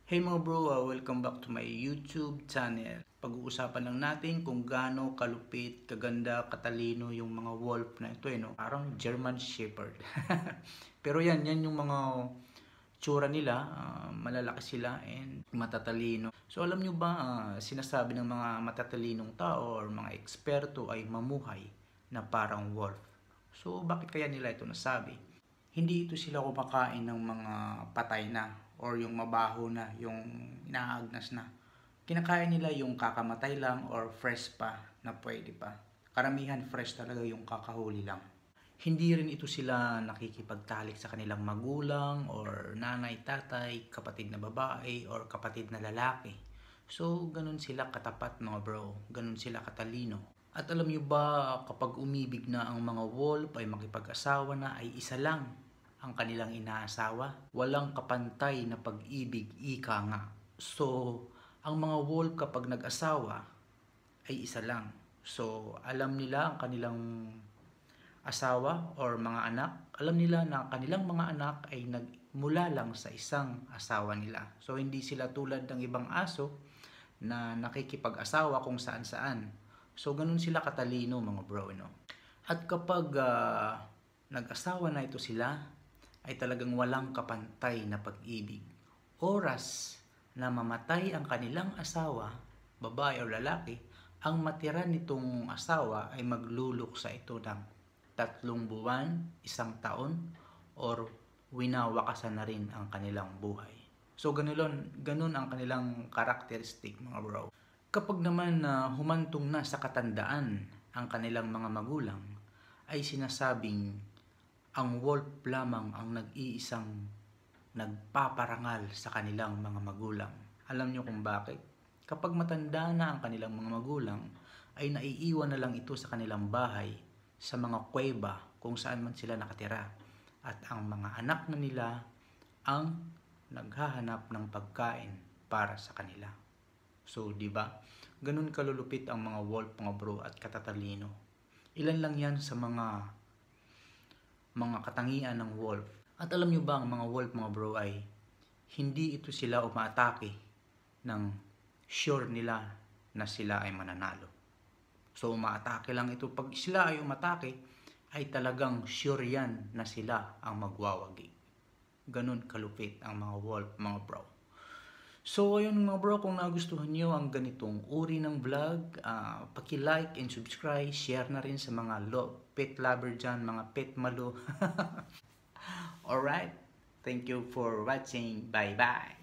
Hey mga bro, welcome back to my YouTube channel. Pag-uusapan lang natin kung gaano kalupit, kaganda, katalino yung mga wolf na ito no? Parang German Shepherd. Pero yan yung mga tsura nila, malalaki sila and matatalino. So alam nyo ba, sinasabi ng mga matatalinong tao or mga eksperto ay mamuhay na parang wolf. So bakit kaya nila ito nasabi? Hindi ito sila kumakain ng mga patay na or yung mabaho na, yung inaagnas na. Kinakain nila yung kakamatay lang or fresh pa na pwede pa. Karamihan fresh talaga yung kakahuli lang. Hindi rin ito sila nakikipagtalik sa kanilang magulang or nanay, tatay, kapatid na babae or kapatid na lalaki. So, ganun sila katapat mga bro. Ganun sila katalino. At alam nyo ba, kapag umibig na ang mga wolf ay makipag-asawa na ay isa lang ang kanilang inaasawa. Walang kapantay na pag-ibig, ika nga. So, ang mga wolf kapag nag-asawa ay isa lang. So, alam nila ang kanilang asawa or mga anak. Alam nila na kanilang mga anak ay nagmula lang sa isang asawa nila. So, hindi sila tulad ng ibang aso na nakikipag-asawa kung saan-saan. So, ganun sila katalino mga bro, no? At kapag nag-asawa na ito sila, ay talagang walang kapantay na pag-ibig. Oras na mamatay ang kanilang asawa, babae o lalaki, ang matira nitong asawa ay magluluksa ito ng 3 buwan, 1 taon, or winawakasan na rin ang kanilang buhay. So ganun ang kanilang karakteristik mga bro. Kapag naman humantong na sa katandaan ang kanilang mga magulang, ay sinasabing ang wolf lamang ang nag-iisang nagpaparangal sa kanilang mga magulang. Alam nyo kung bakit? Kapag matanda na ang kanilang mga magulang, ay naiiwan na lang ito sa kanilang bahay, sa mga kuweba kung saan man sila nakatira. At ang mga anak na nila ang naghahanap ng pagkain para sa kanila. So, di ba? Ganun kalulupit ang mga wolf, mga bro, at katatalino. Ilan lang yan sa mga katangian ng wolf. At alam nyo ba ang mga wolf mga bro ay hindi ito sila umaatake ng sure nila na sila ay mananalo. So umaatake lang ito. Pag sila ay umatake ay talagang sure yan na sila ang magwawagi. Ganun kalupit ang mga wolf mga bro. So ayun mga bro, kung nagustuhan nyo ang ganitong uri ng vlog, paki-like and subscribe, share na rin sa mga pet lover dyan, mga pet malo. Alright, thank you for watching, bye bye.